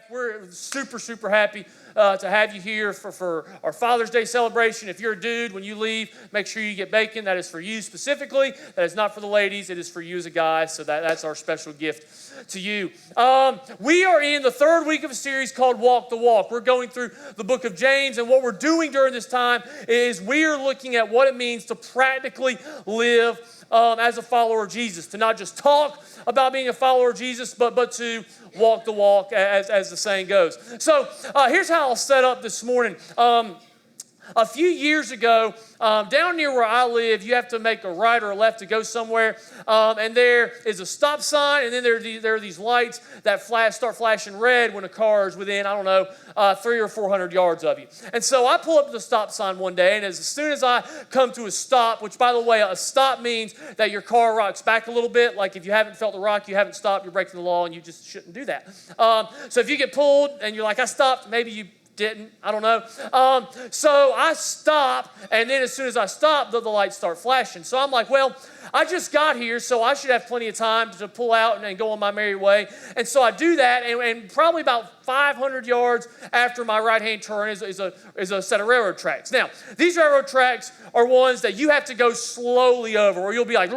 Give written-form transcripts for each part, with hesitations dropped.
We're super happy to have you here for our Father's Day celebration. If you're a dude, when you leave, make sure you get bacon. That is for you specifically. That is not for the ladies. It is for you as a guy. So that's our special gift to you. We are in the third week of a series called Walk the Walk. We're going through the book of James, and what we're doing during this time is we are looking at what it means to practically live as a follower of Jesus, to not just talk about being a follower of Jesus, but to walk the walk, as the saying goes. So here's how I'll set up this morning. A few years ago, down near where I live, you have to make a right or a left to go somewhere, and there is a stop sign, and then there are these lights that start flashing red when a car is within, 300 or 400 yards of you. And so I pull up to the stop sign one day, and as soon as I come to a stop, which, by the way, a stop means that your car rocks back a little bit. Like if you haven't felt the rock, you haven't stopped, you're breaking the law, and you just shouldn't do that. So if you get pulled and you're like, I stopped, maybe you didn't, I don't know. So I stop, and then as soon as I stop, the lights start flashing. So I'm like, well, I just got here, so I should have plenty of time to pull out and go on my merry way. And so I do that, and probably about 500 yards after my right-hand turn is a set of railroad tracks. Now, these railroad tracks are ones that you have to go slowly over, or you'll be like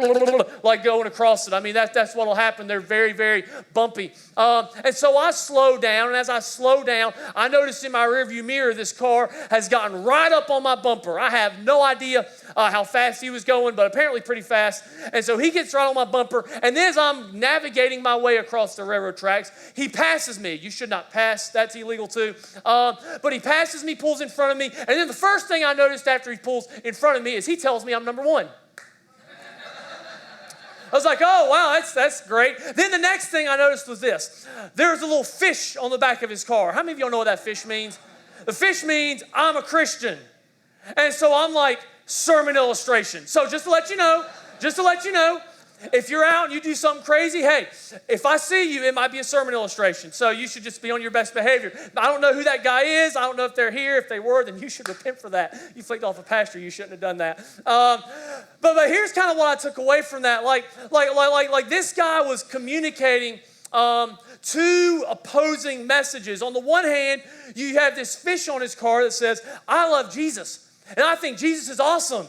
going across it. I mean, that's what will happen. They're very bumpy. And so I slow down, and as I slow down, I notice in my rearview mirror this car has gotten right up on my bumper. I have no idea how fast he was going, but apparently pretty fast. And so he gets right on my bumper, and then as I'm navigating my way across the railroad tracks, he passes me. You should not pass. That's illegal too. But he passes me, pulls in front of me, and then the first thing I noticed after he pulls in front of me is he tells me I'm number one. I was like, oh, wow, that's great. Then the next thing I noticed was this. There's a little fish on the back of his car. How many of y'all know what that fish means? The fish means I'm a Christian. And so I'm like, sermon illustration. So just to let you know, if you're out and you do something crazy, hey, if I see you, it might be a sermon illustration. So you should just be on your best behavior. I don't know who that guy is. I don't know if they're here. If they were, then you should repent for that. You flicked off a pastor. You shouldn't have done that. But here's kind of what I took away from that. Like this guy was communicating two opposing messages. On the one hand, you have this fish on his car that says, I love Jesus, and I think Jesus is awesome.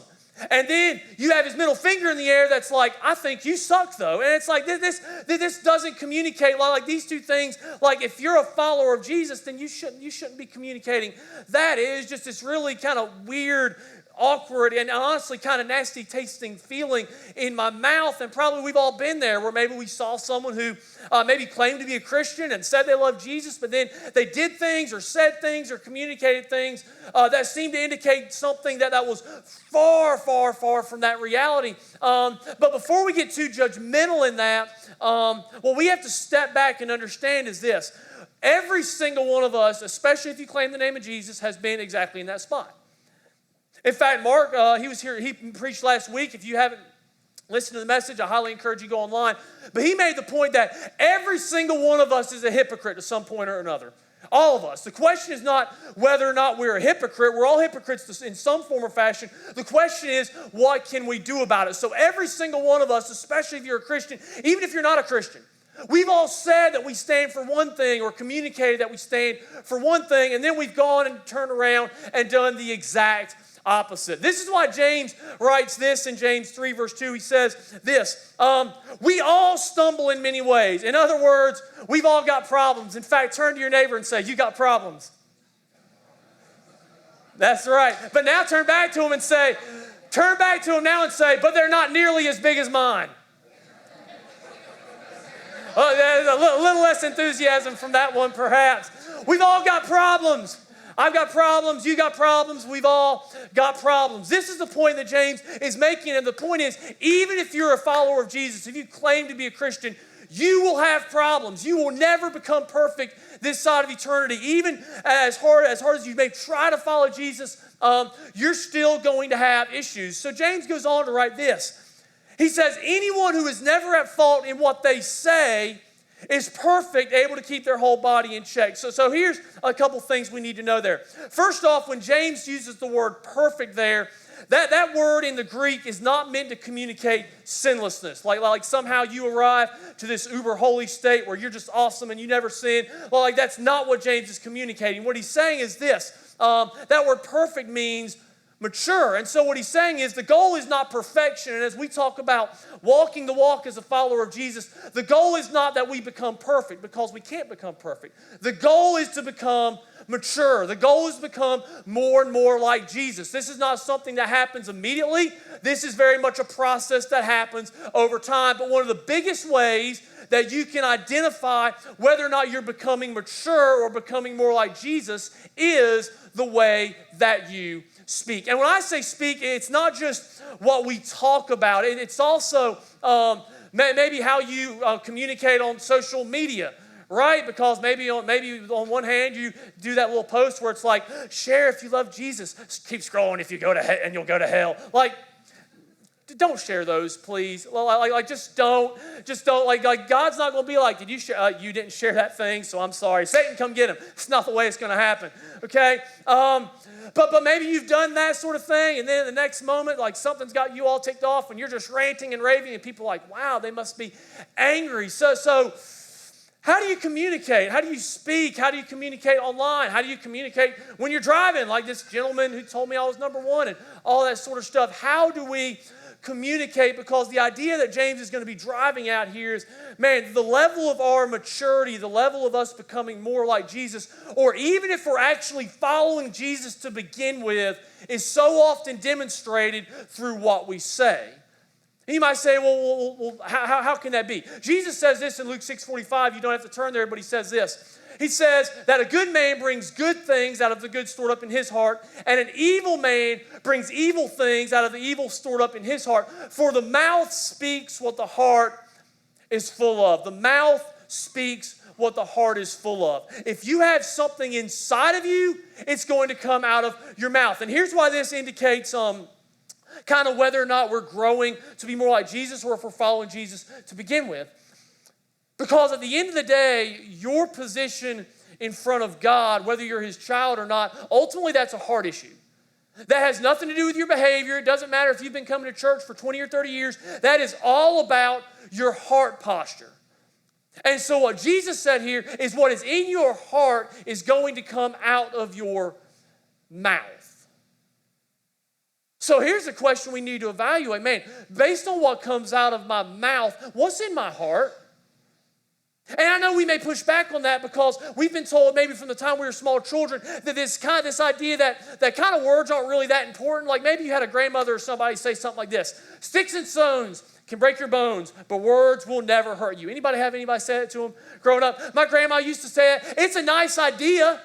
And then you have his middle finger in the air that's like, I think you suck, though. And it's like, this doesn't communicate. Like these two things, like if you're a follower of Jesus, then you shouldn't be communicating. That is just this really kind of weird, awkward, and honestly kind of nasty tasting feeling in my mouth. And probably we've all been there where maybe we saw someone who maybe claimed to be a Christian and said they loved Jesus, but then they did things or said things or communicated things that seemed to indicate something that was far from that reality. But before we get too judgmental in that, what we have to step back and understand is this. Every single one of us, especially if you claim the name of Jesus, has been exactly in that spot. In fact, Mark, he was here, he preached last week. If you haven't listened to the message, I highly encourage you to go online. But he made the point that every single one of us is a hypocrite at some point or another. All of us. The question is not whether or not we're a hypocrite. We're all hypocrites in some form or fashion. The question is, what can we do about it? So every single one of us, especially if you're a Christian, even if you're not a Christian, we've all said that we stand for one thing or communicated that we stand for one thing, and then we've gone and turned around and done the exact opposite. This is why James writes this in James 3 verse 2. He says this, we all stumble in many ways. In other words, we've all got problems. In fact, turn to your neighbor and say, you got problems. That's right. But now turn back to him now and say, but they're not nearly as big as mine. There's a little less enthusiasm from that one perhaps. We've all got problems. I've got problems, you got problems, we've all got problems. This is the point that James is making, and the point is, even if you're a follower of Jesus, if you claim to be a Christian, you will have problems. You will never become perfect this side of eternity. Even as hard as you may try to follow Jesus, you're still going to have issues. So James goes on to write this. He says, anyone who is never at fault in what they say is perfect, able to keep their whole body in check. So here's a couple things we need to know there. First off, when James uses the word perfect there, That word in the Greek is not meant to communicate sinlessness. Like somehow you arrive to this uber holy state where you're just awesome and you never sin. Well, like that's not what James is communicating. What he's saying is this. That word perfect means mature. And so what he's saying is the goal is not perfection. And as we talk about walking the walk as a follower of Jesus, the goal is not that we become perfect, because we can't become perfect. The goal is to become mature. The goal is to become more and more like Jesus. This is not something that happens immediately. This is very much a process that happens over time. But one of the biggest ways that you can identify whether or not you're becoming mature or becoming more like Jesus is the way that you speak. And when I say speak, it's not just what we talk about. It's also maybe how you communicate on social media, right? Because maybe on one hand you do that little post where it's like, share if you love Jesus. Keep scrolling if you go to hell, and you'll go to hell. Like, don't share those, please. Like just don't. Like God's not going to be like, did you share? You didn't share that thing, so I'm sorry. Satan, come get him. It's not the way it's going to happen. Okay. But maybe you've done that sort of thing, and then the next moment, like something's got you all ticked off, and you're just ranting and raving, and people are like, wow, they must be angry. So how do you communicate? How do you speak? How do you communicate online? How do you communicate when you're driving? Like this gentleman who told me I was number one and all that sort of stuff. How do we communicate? Because the idea that James is going to be driving out here is, man, the level of our maturity, the level of us becoming more like Jesus, or even if we're actually following Jesus to begin with, is so often demonstrated through what we say. And you might say, well, how can that be? Jesus says this in Luke 6:45. You don't have to turn there, but he says this. He says that a good man brings good things out of the good stored up in his heart, and an evil man brings evil things out of the evil stored up in his heart. For the mouth speaks what the heart is full of. The mouth speaks what the heart is full of. If you have something inside of you, it's going to come out of your mouth. And here's why this indicates kind of whether or not we're growing to be more like Jesus, or if we're following Jesus to begin with. Because at the end of the day, your position in front of God, whether you're his child or not, ultimately that's a heart issue. That has nothing to do with your behavior. It doesn't matter if you've been coming to church for 20 or 30 years. That is all about your heart posture. And so what Jesus said here is what is in your heart is going to come out of your mouth. So here's the question we need to evaluate. Man, based on what comes out of my mouth, what's in my heart? And I know we may push back on that because we've been told maybe from the time we were small children that this idea that kind of words aren't really that important. Like maybe you had a grandmother or somebody say something like this: sticks and stones can break your bones, but words will never hurt you. Anybody have anybody say it to them growing up? My grandma used to say it. It's a nice idea.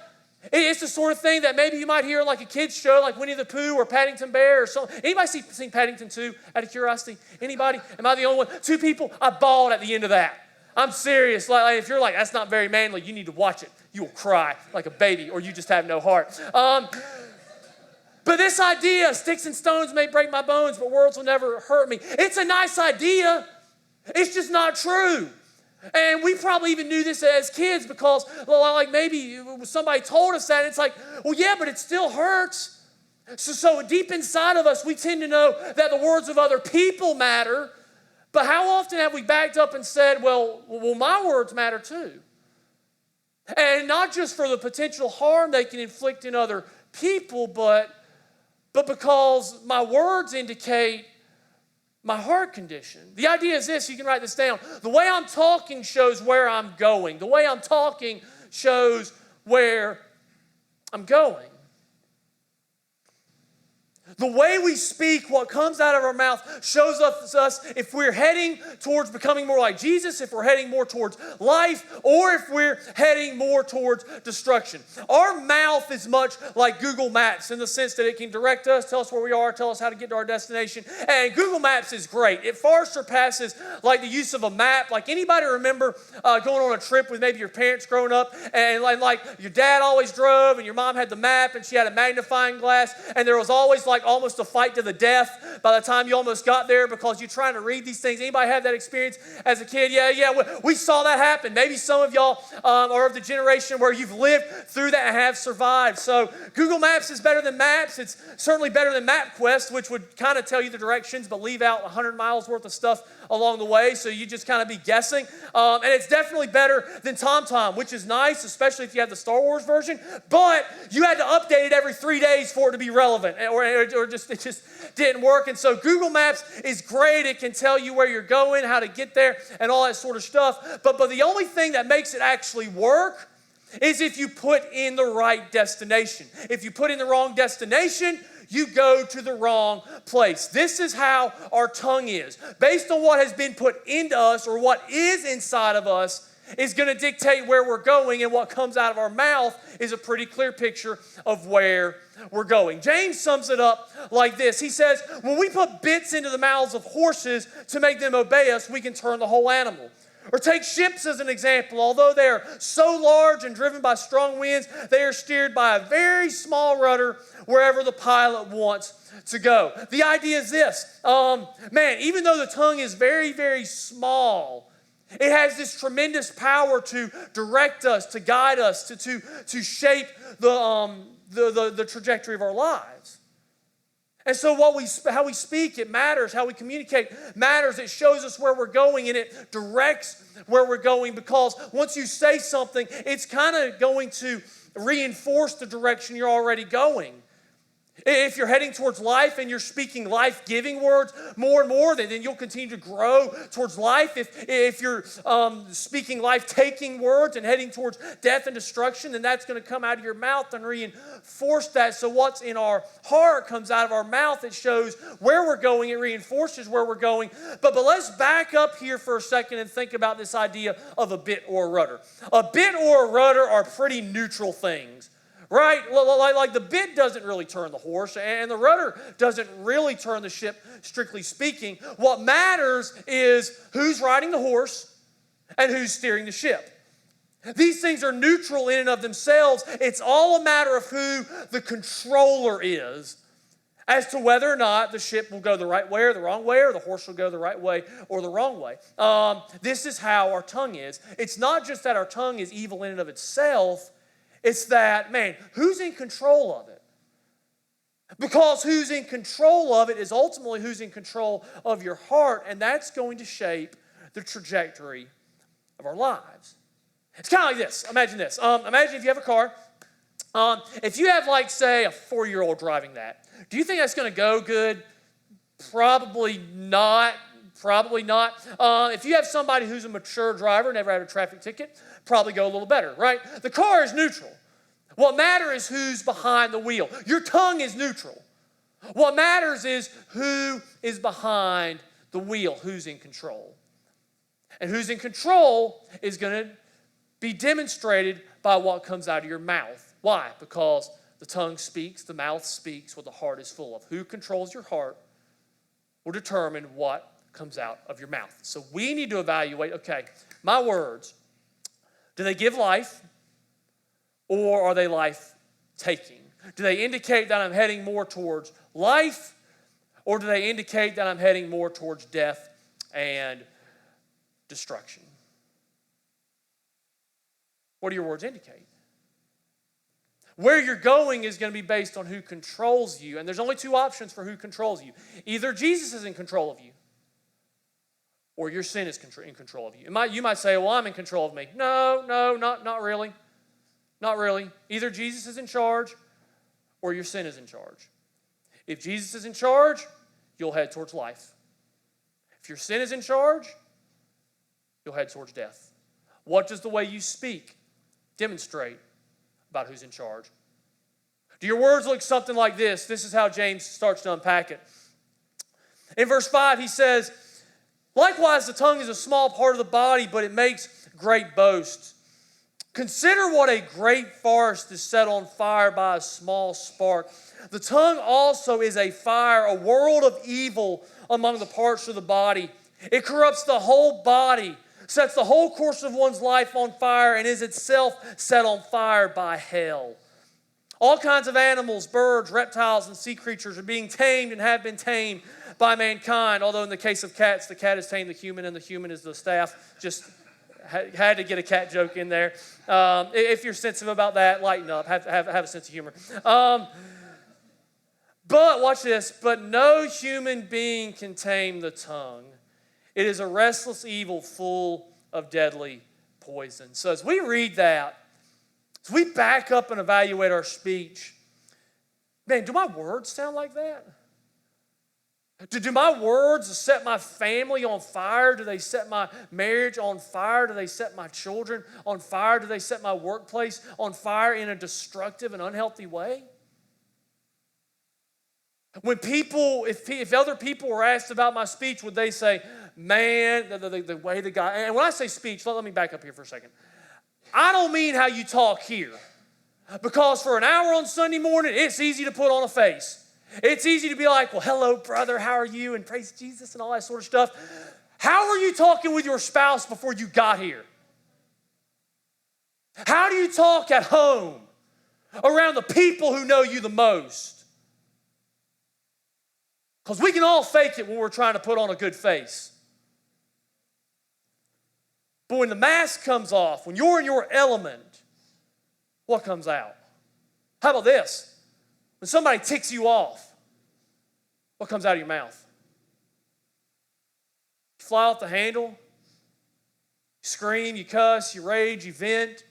It's the sort of thing that maybe you might hear in like a kid's show, like Winnie the Pooh or Paddington Bear or something. Anybody sing Paddington 2 out of curiosity? Anybody? Am I the only one? 2 people. I bawled at the end of that. I'm serious. Like if you're like, that's not very manly, you need to watch it. You will cry like a baby, or you just have no heart. But this idea, sticks and stones may break my bones, but words will never hurt me. It's a nice idea. It's just not true. And we probably even knew this as kids because, well, like maybe somebody told us that. And it's like, well, yeah, but it still hurts. So deep inside of us, we tend to know that the words of other people matter. But how often have we backed up and said, well, my words matter too? And not just for the potential harm they can inflict in other people, but because my words indicate my heart condition. The idea is this, you can write this down. The way I'm talking shows where I'm going. The way I'm talking shows where I'm going. The way we speak, what comes out of our mouth, shows us if we're heading towards becoming more like Jesus, if we're heading more towards life, or if we're heading more towards destruction. Our mouth is much like Google Maps in the sense that it can direct us, tell us where we are, tell us how to get to our destination. And Google Maps is great. It far surpasses like the use of a map. Like anybody remember going on a trip with maybe your parents growing up, and like your dad always drove and your mom had the map and she had a magnifying glass, and there was always like like almost a fight to the death by the time you almost got there because you're trying to read these things. Anybody have that experience as a kid? Yeah, we saw that happen. Maybe some of y'all are of the generation where you've lived through that and have survived. So Google Maps is better than Maps. It's certainly better than MapQuest, which would kind of tell you the directions but leave out 100 miles worth of stuff along the way, so you just kind of be guessing. And it's definitely better than TomTom, which is nice, especially if you have the Star Wars version, but you had to update it every 3 days for it to be relevant, or it just didn't work. And so Google Maps is great. It can tell you where you're going, how to get there, and all that sort of stuff. But the only thing that makes it actually work is if you put in the right destination. If you put in the wrong destination, you go to the wrong place. This is how our tongue is. Based on what has been put into us, or what is inside of us, is going to dictate where we're going, and what comes out of our mouth is a pretty clear picture of where we're going. James sums it up like this. He says, when we put bits into the mouths of horses to make them obey us, we can turn the whole animal. Or take ships as an example. Although they are so large and driven by strong winds, they are steered by a very small rudder wherever the pilot wants to go. The idea is this. Even though the tongue is very, very small, it has this tremendous power to direct us, to guide us, to shape the trajectory of our lives. And so how we speak, it matters. How we communicate matters. It shows us where we're going, and it directs where we're going, because once you say something, it's kind of going to reinforce the direction you're already going. If you're heading towards life and you're speaking life-giving words more and more, then you'll continue to grow towards life. If you're speaking life-taking words and heading towards death and destruction, then that's going to come out of your mouth and reinforce that. So what's in our heart comes out of our mouth. It shows where we're going. It reinforces where we're going. But let's back up here for a second and think about this idea of a bit or a rudder. A bit or a rudder are pretty neutral things. Right? Like the bit doesn't really turn the horse, and the rudder doesn't really turn the ship, strictly speaking. What matters is who's riding the horse and who's steering the ship. These things are neutral in and of themselves. It's all a matter of who the controller is as to whether or not the ship will go the right way or the wrong way, or the horse will go the right way or the wrong way. This is how our tongue is. It's not just that our tongue is evil in and of itself. It's that, who's in control of it? Because who's in control of it is ultimately who's in control of your heart, and that's going to shape the trajectory of our lives. It's kind of like this. Imagine this. Imagine if you have a car. If you have, say, a 4-year-old driving that, do you think that's going to go good? Probably not. Probably not. If you have somebody who's a mature driver, never had a traffic ticket, probably go a little better, right? The car is neutral. What matters is who's behind the wheel. Your tongue is neutral. What matters is who is behind the wheel, who's in control. And who's in control is going to be demonstrated by what comes out of your mouth. Why? Because the tongue speaks, the mouth speaks, what the heart is full of. Who controls your heart will determine what comes out of your mouth. So we need to evaluate, okay, my words, do they give life, or are they life-taking? Do they indicate that I'm heading more towards life, or do they indicate that I'm heading more towards death and destruction? What do your words indicate? Where you're going is going to be based on who controls you, and there's only two options for who controls you. Either Jesus is in control of you, or your sin is in control of you. You might say, well, I'm in control of me. No, not really. Not really. Either Jesus is in charge, or your sin is in charge. If Jesus is in charge, you'll head towards life. If your sin is in charge, you'll head towards death. What does the way you speak demonstrate about who's in charge? Do your words look something like this? This is how James starts to unpack it. In verse 5, he says, likewise, the tongue is a small part of the body, but it makes great boasts. Consider what a great forest is set on fire by a small spark. The tongue also is a fire, a world of evil among the parts of the body. It corrupts the whole body, sets the whole course of one's life on fire, and is itself set on fire by hell. All kinds of animals, birds, reptiles, and sea creatures are being tamed and have been tamed by mankind. Although in the case of cats, the cat has tamed the human and the human is the staff. Just had to get a cat joke in there. If you're sensitive about that, lighten up. Have a sense of humor. But watch this. But no human being can tame the tongue. It is a restless evil full of deadly poison. So as we read that, as we back up and evaluate our speech, man, do my words sound like that? Do my words set my family on fire? Do they set my marriage on fire? Do they set my children on fire? Do they set my workplace on fire in a destructive and unhealthy way? When people, if other people were asked about my speech, would they say, man, the way the guy, and when I say speech, let me back up here for a second. I don't mean how you talk here. Because for an hour on Sunday morning, it's easy to put on a face. It's easy to be like, well, hello, brother, how are you? And praise Jesus and all that sort of stuff. How are you talking with your spouse before you got here? How do you talk at home around the people who know you the most? Because we can all fake it when we're trying to put on a good face. But when the mask comes off, when you're in your element, what comes out? How about this? When somebody ticks you off, what comes out of your mouth? You fly off the handle, you scream, you cuss, you rage, you vent.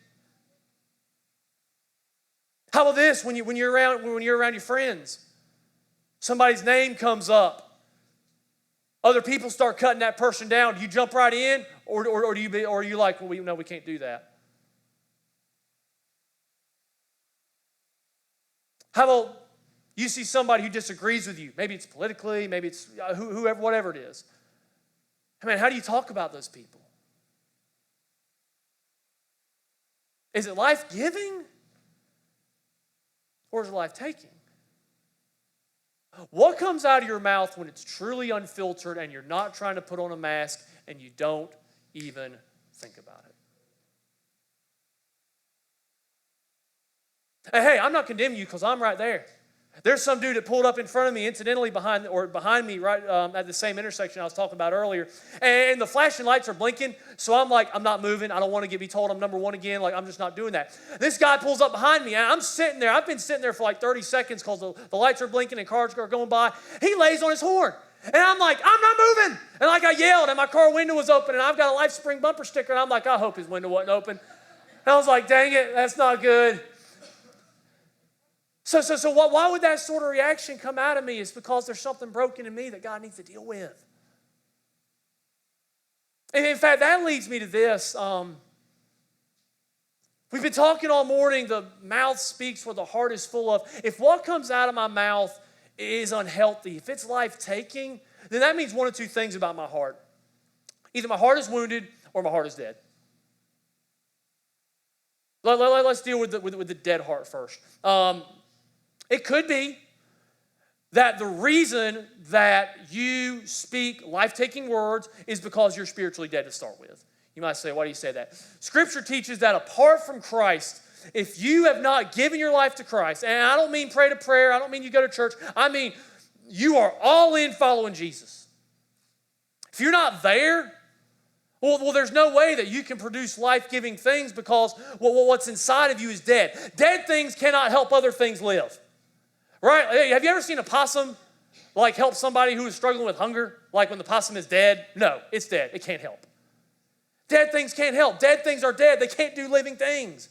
How about this? When you're around your friends, somebody's name comes up. Other people start cutting that person down. Do you jump right in, or are you like, well, no, we can't do that? How about you see somebody who disagrees with you? Maybe it's politically, maybe it's whoever, whatever it is. I mean, how do you talk about those people? Is it life-giving? Or is it life-taking? What comes out of your mouth when it's truly unfiltered and you're not trying to put on a mask and you don't even think about it? Hey, I'm not condemning you because I'm right there. There's some dude that pulled up in front of me, incidentally behind me, right at the same intersection I was talking about earlier. And the flashing lights are blinking, so I'm like, I'm not moving. I don't want to be told I'm number one again. Like, I'm just not doing that. This guy pulls up behind me, and I'm sitting there. I've been sitting there for like 30 seconds because the lights are blinking and cars are going by. He lays on his horn. And I'm like, I'm not moving. And like I yelled, and my car window was open, and I've got a LifeSpring bumper sticker, and I'm like, I hope his window wasn't open. And I was like, dang it, that's not good. So why would that sort of reaction come out of me? It's because there's something broken in me that God needs to deal with. And in fact, that leads me to this. We've been talking all morning, the mouth speaks what the heart is full of. If what comes out of my mouth is unhealthy, if it's life-taking, then that means one of two things about my heart. Either my heart is wounded or my heart is dead. Let's deal with the dead heart first. It could be that the reason that you speak life-taking words is because you're spiritually dead to start with. You might say, why do you say that? Scripture teaches that apart from Christ, if you have not given your life to Christ, and I don't mean pray to prayer, I don't mean you go to church, I mean you are all in following Jesus. If you're not there, well, there's no way that you can produce life-giving things because what's inside of you is dead. Dead things cannot help other things live. Right? Have you ever seen a possum like help somebody who is struggling with hunger? Like when the possum is dead? No, it's dead. It can't help. Dead things can't help. Dead things are dead. They can't do living things.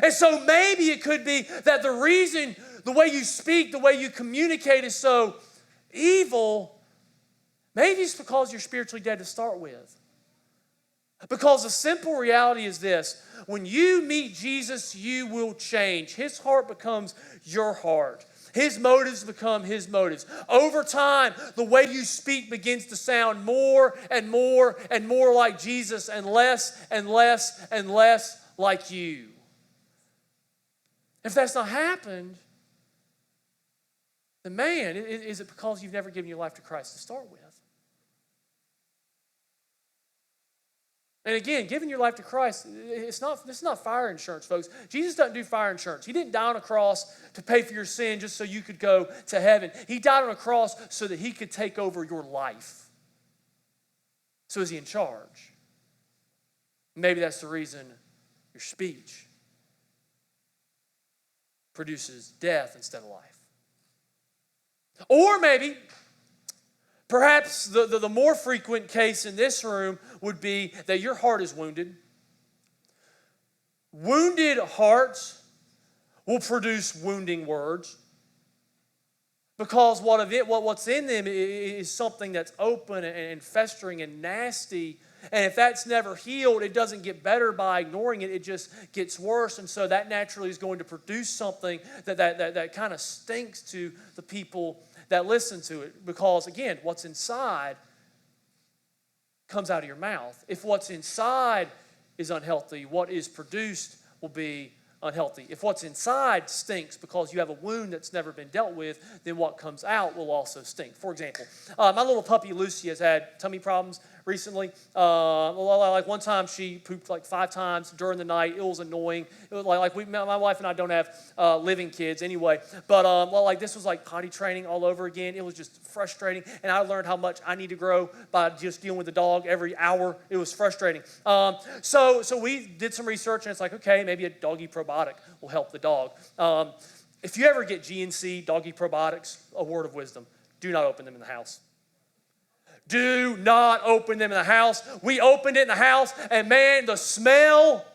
And so maybe it could be that the reason the way you speak, the way you communicate is so evil, maybe it's because you're spiritually dead to start with. Because the simple reality is this: when you meet Jesus, you will change. His heart becomes your heart. His motives become his motives. Over time, the way you speak begins to sound more and more and more like Jesus and less and less and less like you. If that's not happened, then man, is it because you've never given your life to Christ to start with? And again, giving your life to Christ, this is not fire insurance, folks. Jesus doesn't do fire insurance. He didn't die on a cross to pay for your sin just so you could go to heaven. He died on a cross so that he could take over your life. So is he in charge? Maybe that's the reason your speech produces death instead of life. Or maybe, perhaps the more frequent case in this room would be that your heart is wounded. Wounded hearts will produce wounding words because what's in them is something that's open and festering and nasty. And if that's never healed, it doesn't get better by ignoring it. It just gets worse. And so that naturally is going to produce something that kind of stinks to the people that listen to it. Because, again, what's inside comes out of your mouth. If what's inside is unhealthy, what is produced will be unhealthy. If what's inside stinks because you have a wound that's never been dealt with, then what comes out will also stink. For example, my little puppy Lucy has had tummy problems recently. Like one time she pooped like 5 times during the night. It was annoying. It was my wife and I don't have living kids anyway. But this was like potty training all over again. It was just frustrating, and I learned how much I need to grow by just dealing with the dog every hour. It was frustrating. So we did some research, and it's like, okay, maybe a doggy probiotic will help the dog. If you ever get GNC doggy probiotics, a word of wisdom: do not open them in the house. Do not open them in the house. We opened it in the house, and man, the smell,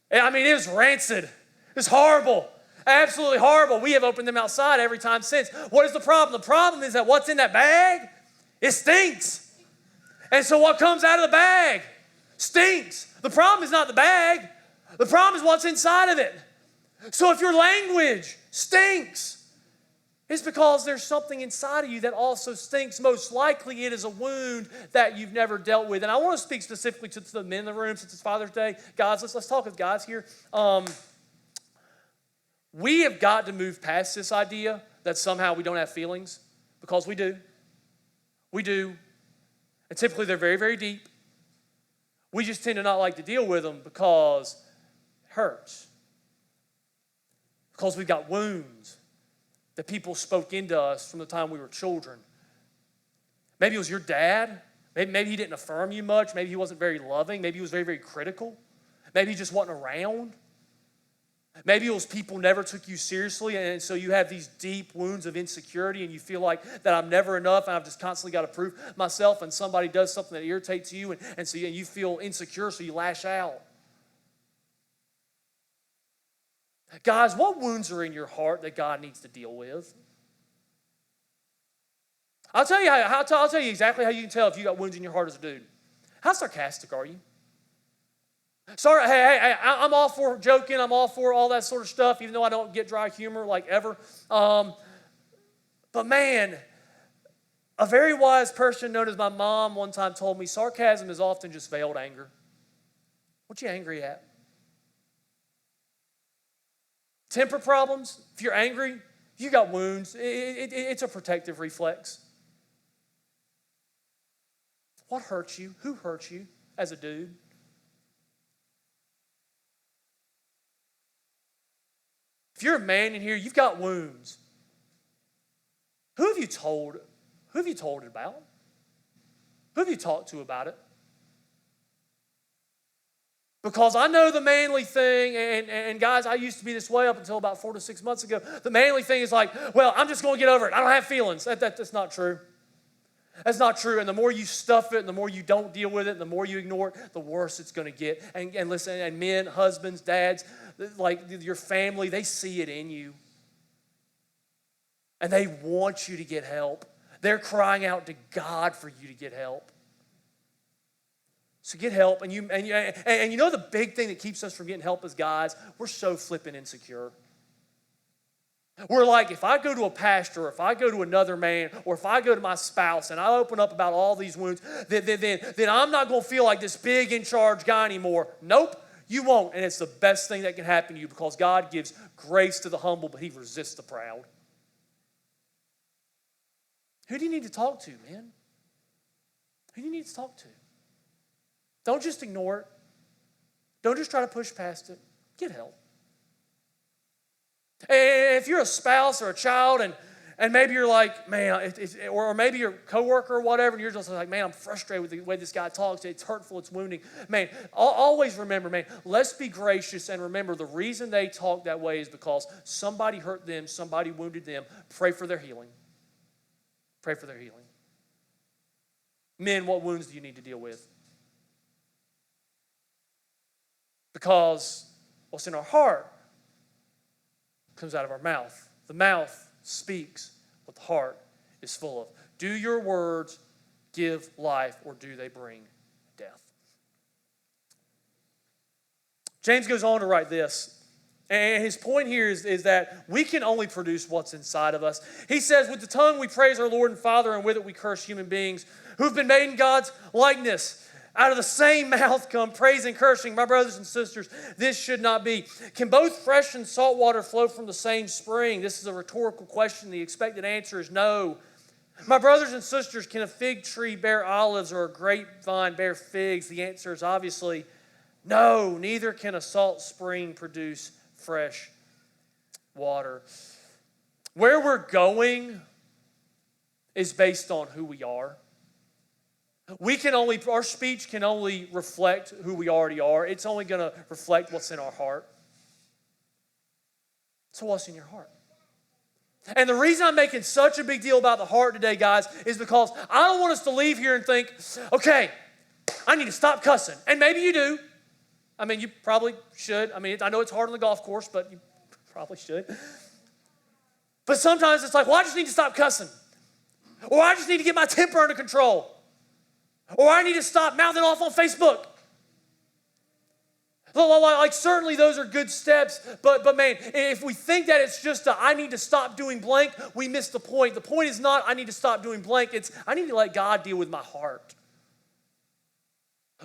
it was rancid. It's horrible. Absolutely horrible. We have opened them outside every time since. What is the problem? The problem is that what's in that bag, it stinks. And so what comes out of the bag stinks. The problem is not the bag. The problem is what's inside of it. So if your language stinks, it's because there's something inside of you that also stinks. Most likely it is a wound that you've never dealt with. And I want to speak specifically to the men in the room since it's Father's Day. Guys, let's talk with guys here. We have got to move past this idea that somehow we don't have feelings, because we do. We do. And typically they're very, very deep. We just tend to not like to deal with them because it hurts. Because we've got wounds that people spoke into us from the time we were children. Maybe it was your dad. Maybe he didn't affirm you much. Maybe he wasn't very loving. Maybe he was very, very critical. Maybe he just wasn't around. Maybe it was people never took you seriously, and so you have these deep wounds of insecurity, and you feel like that I'm never enough, and I've just constantly got to prove myself, and somebody does something that irritates you, and so you feel insecure, so you lash out. Guys, what wounds are in your heart that God needs to deal with? I'll tell you exactly how you can tell if you got wounds in your heart as a dude. How sarcastic are you? Sorry, hey, I'm all for joking. I'm all for all that sort of stuff, even though I don't get dry humor like ever. But man, a very wise person known as my mom one time told me sarcasm is often just veiled anger. What you angry at? Temper problems, if you're angry, you got wounds. It's a protective reflex. What hurts you? Who hurts you as a dude? If you're a man in here, you've got wounds. Who have you told? Who have you told it about? Who have you talked to about it? Because I know the manly thing, and guys, I used to be this way up until about 4 to 6 months ago. The manly thing is like, well, I'm just going to get over it. I don't have feelings. That's not true. That's not true. And the more you stuff it, and the more you don't deal with it, and the more you ignore it, the worse it's going to get. And listen, and men, husbands, dads, like your family, they see it in you. And they want you to get help. They're crying out to God for you to get help. So get help, and you know the big thing that keeps us from getting help as guys, we're so flipping insecure. We're like, if I go to a pastor, or if I go to another man, or if I go to my spouse, and I open up about all these wounds, then I'm not going to feel like this big in charge guy anymore. Nope, you won't, and it's the best thing that can happen to you, because God gives grace to the humble, but He resists the proud. Who do you need to talk to, man? Who do you need to talk to? Don't just ignore it. Don't just try to push past it. Get help. And if you're a spouse or a child and maybe you're like, man, or maybe you're a coworker or whatever, and you're just like, man, I'm frustrated with the way this guy talks. It's hurtful, it's wounding. Man, always remember, man, let's be gracious and remember the reason they talk that way is because somebody hurt them, somebody wounded them. Pray for their healing. Pray for their healing. Men, what wounds do you need to deal with? Because what's in our heart comes out of our mouth. The mouth speaks what the heart is full of. Do your words give life or do they bring death? James goes on to write this. And his point here is that we can only produce what's inside of us. He says, with the tongue we praise our Lord and Father, and with it we curse human beings who've been made in God's likeness. Out of the same mouth come praise and cursing. My brothers and sisters, this should not be. Can both fresh and salt water flow from the same spring? This is a rhetorical question. The expected answer is no. My brothers and sisters, can a fig tree bear olives or a grapevine bear figs? The answer is obviously no. Neither can a salt spring produce fresh water. Where we're going is based on who we are. Our speech can only reflect who we already are. It's only going to reflect what's in our heart. So what's in your heart? And the reason I'm making such a big deal about the heart today, guys, is because I don't want us to leave here and think, okay, I need to stop cussing. And maybe you do. I mean, you probably should. I mean, I know it's hard on the golf course, but you probably should. But sometimes it's like, well, I just need to stop cussing. Or I just need to get my temper under control. Or I need to stop mouthing off on Facebook. Like certainly those are good steps, but man, if we think that it's just I need to stop doing blank, we miss the point. The point is not I need to stop doing blank, it's I need to let God deal with my heart.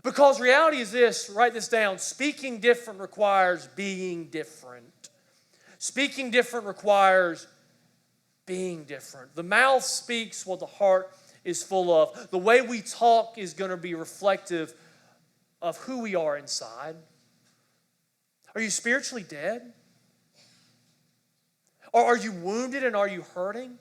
Because reality is this, write this down, speaking different requires being different. Speaking different requires being different. The mouth speaks what the heart is full of. The way we talk is going to be reflective of who we are inside. Are you spiritually dead? Or are you wounded and are you hurting?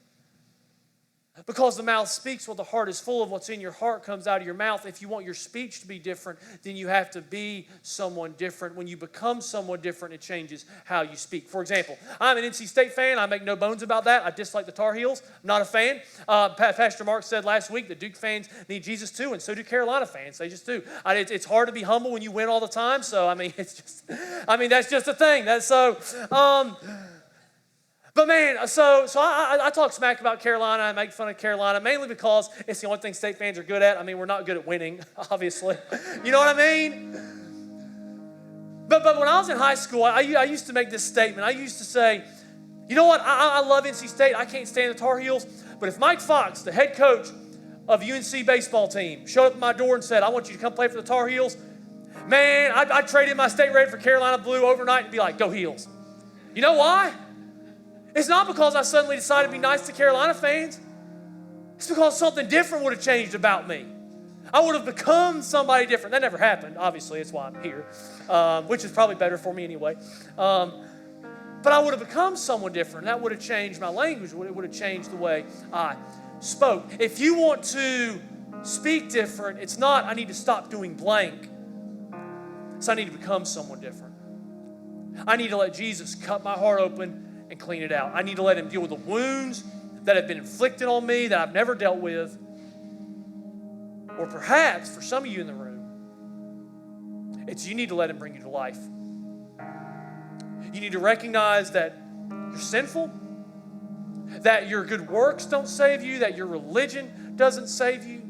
Because the mouth speaks what the heart is full of. What's in your heart comes out of your mouth. If you want your speech to be different, then you have to be someone different. When you become someone different, it changes how you speak. For example, I'm an NC State fan. I make no bones about that. I dislike the Tar Heels. I'm not a fan. Pastor Mark said last week that Duke fans need Jesus too, and so do Carolina fans. They just do. It's hard to be humble when you win all the time. So, that's just a thing. But man, so I talk smack about Carolina. I make fun of Carolina mainly because it's the only thing State fans are good at. I mean, we're not good at winning, obviously. You know what I mean? But when I was in high school, I used to make this statement. I used to say, you know what? I love NC State. I can't stand the Tar Heels. But if Mike Fox, the head coach of UNC baseball team, showed up at my door and said, I want you to come play for the Tar Heels, man, I'd trade in my state red for Carolina blue overnight and be like, go Heels. You know why? It's not because I suddenly decided to be nice to Carolina fans. It's because something different would have changed about me. I would have become somebody different. That never happened, obviously. That's why I'm here, which is probably better for me anyway. But I would have become someone different. That would have changed my language. It would have changed the way I spoke. If you want to speak different, it's not I need to stop doing blank. It's I need to become someone different. I need to let Jesus cut my heart open and clean it out. I need to let him deal with the wounds that have been inflicted on me that I've never dealt with. Or perhaps, for some of you in the room, it's you need to let him bring you to life. You need to recognize that you're sinful, that your good works don't save you, that your religion doesn't save you,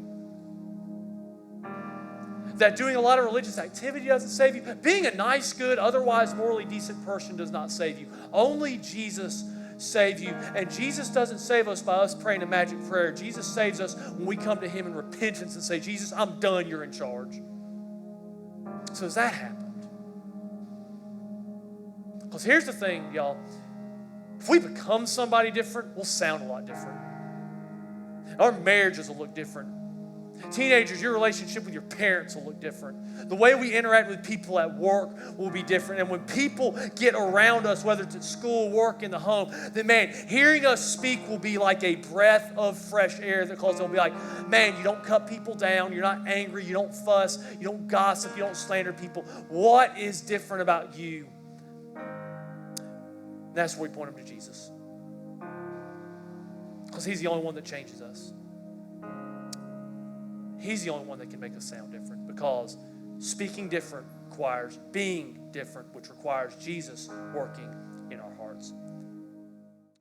that doing a lot of religious activity doesn't save you. Being a nice, good, otherwise morally decent person does not save you. Only Jesus saves you. And Jesus doesn't save us by us praying a magic prayer. Jesus saves us when we come to him in repentance and say, Jesus, I'm done, you're in charge. So has that happened? Because here's the thing, y'all. If we become somebody different, we'll sound a lot different. Our marriages will look different. Teenagers, your relationship with your parents will look different. The way we interact with people at work will be different. And when people get around us, whether it's at school, work, in the home, then man, hearing us speak will be like a breath of fresh air, because they'll be like, man, you don't cut people down, you're not angry, you don't fuss, you don't gossip, you don't slander people. What is different about you? And that's where we point them to Jesus. Because he's the only one that changes us. He's the only one that can make us sound different, because speaking different requires being different, which requires Jesus working